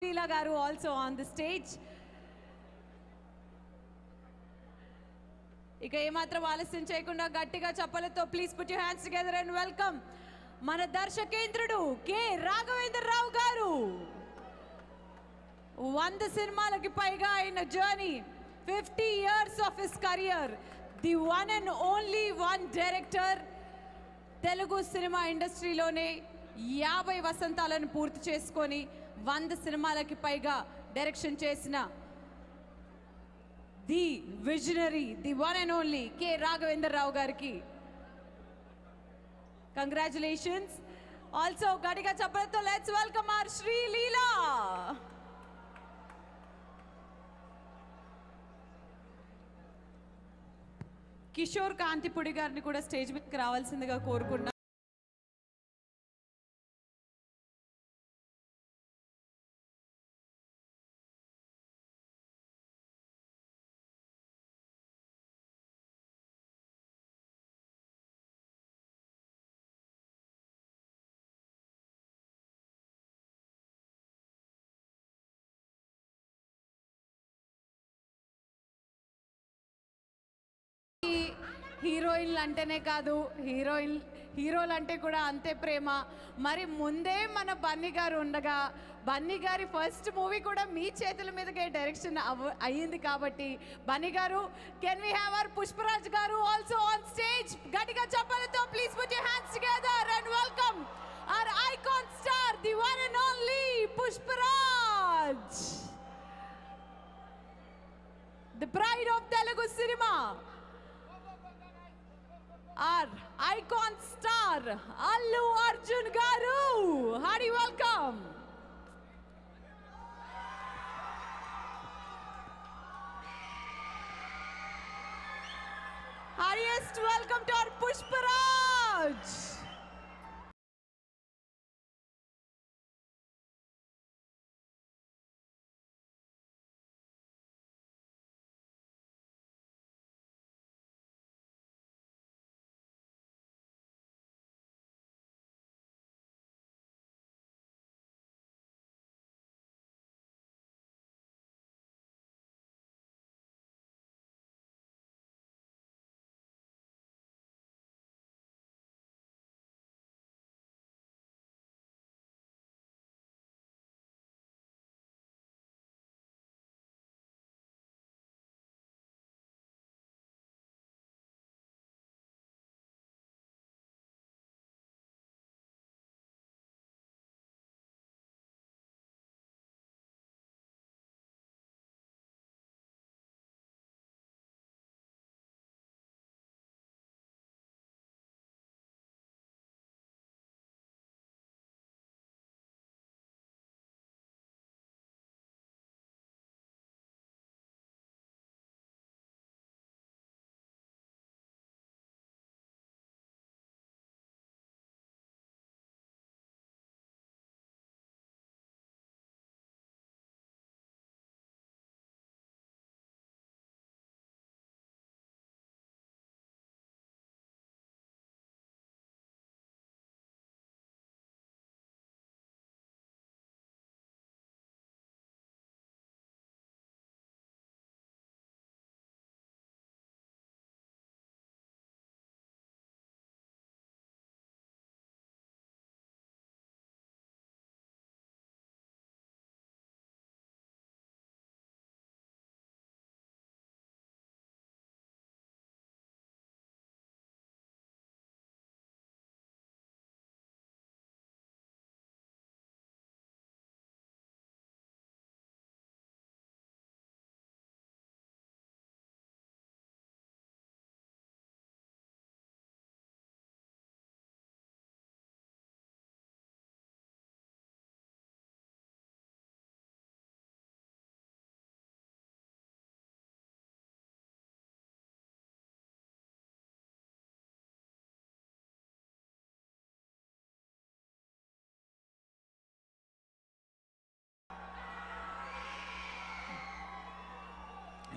Leela Garu also on the stage. ఇక ఏమాత్రం ఆలస్యం చేయకుండా గట్టిగా చప్పలతో please put your hands together and welcome మన దర్శకేంద్రుడు కె రాఘవేంద్రరావు గారు. 100 సినిమాలకి పైగా అయిన journey, 50 years of his career, the one and only one director. Telugu cinema ఇండస్ట్రీలోనే 50 వసంతాలను పూర్తి చేసుకొని 100 సినిమాలకి పైగా డైరెక్షన్ చేసిన the visionary, the one and only K Raghavendra Rao గారికి కంగ్రాచులేషన్స్. ఆల్సో గట్టిగా చప్పలతో let's welcome our Sri Leela. Kishore Kantipudi గారిని కూడా స్టేజ్ మీదకి రావాల్సిందిగా కోరుకున్నా. హీరోయిన్లు అంటేనే కాదు, హీరోలు అంటే కూడా అంతే ప్రేమ. మరి ముందే మన బన్నీ గారు ఉండగా, బన్నీ గారి ఫస్ట్ మూవీ కూడా మీ చేతుల మీదకే డైరెక్షన్ అయ్యింది కాబట్టి, Bunny garu, can we have our Pushparaj garu also on stage. గట్టిగా చెప్పాలతో please put your hands together and welcome our icon star, the one and only Pushparaj, the pride of Telugu cinema. Our icon star Allu Arjun garu, hearty welcome. Highest welcome to our Pushparaj.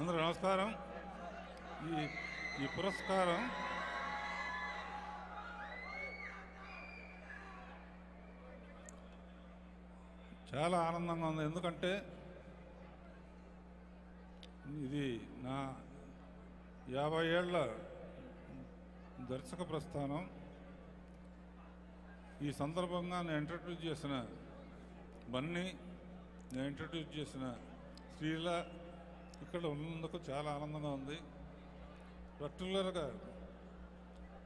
అందరూ నమస్కారం. ఈ పురస్కారం చాలా ఆనందంగా ఉంది. ఎందుకంటే ఇది నా 50 ఏళ్ల దర్శక ప్రస్థానం. ఈ సందర్భంగా నేను ఇంట్రడ్యూస్ చేసిన బన్నీ, నేను ఇంట్రడ్యూస్ చేసిన శ్రీల ఇక్కడ ఉన్నందుకు చాలా ఆనందంగా ఉంది. పర్టికులర్గా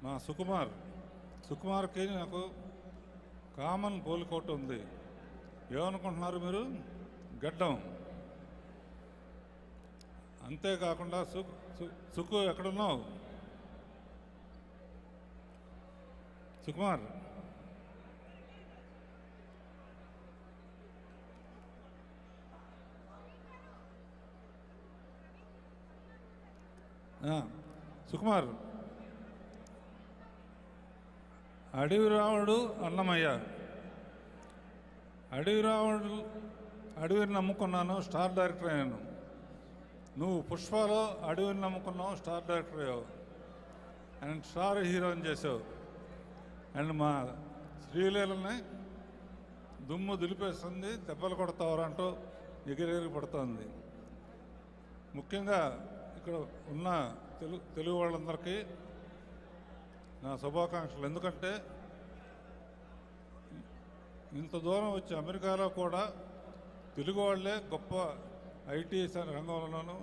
మా సుకుమార్కి నాకు కామన్ పోలికోట ఉంది. ఏమనుకుంటున్నారు మీరు? గడ్డం. అంతేకాకుండా సుకు ఎక్కడున్నావు సుకుమార్? సుకుమార్, అడవి రావుడు అన్నమయ్య. అడవిని నమ్ముకున్నాను, స్టార్ డైరెక్టర్ అయ్యాను. నువ్వు పుష్పలో అడవిని నమ్ముకున్నావు, స్టార్ డైరెక్టర్ అయ్యావు అండ్ స్టార్ హీరోయిన్ చేసావు. అండ్ మా శ్రీలీలని దుమ్ము దులిపేస్తుంది, దెబ్బలు కొడతావరంటూ ఎగిరెగిరి పడుతుంది. ముఖ్యంగా ఇక్కడ ఉన్న తెలుగు వాళ్ళందరికీ నా శుభాకాంక్షలు. ఎందుకంటే ఇంత దూరం వచ్చి అమెరికాలో కూడా తెలుగు వాళ్ళే గొప్ప ఐటీ రంగంలోనూ,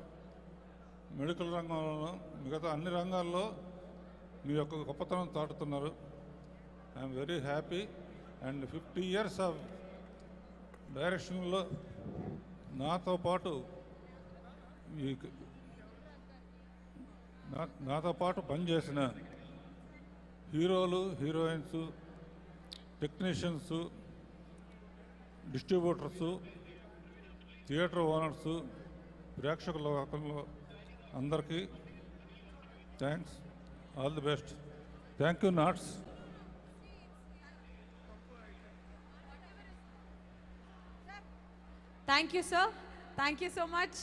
మెడికల్ రంగంలోనూ, మిగతా అన్ని రంగాల్లో మీ యొక్క గొప్పతనం చాటుతున్నారు. I'm very happy. And 50 years of డైరెక్షన్లో నాతో పాటు పనిచేసిన హీరోలు, heroines, technicians, distributors, theatre owners, ప్రేక్షకుల అందరికీ thanks. All the best. Thank you NATS. Thank you sir. Thank you so much.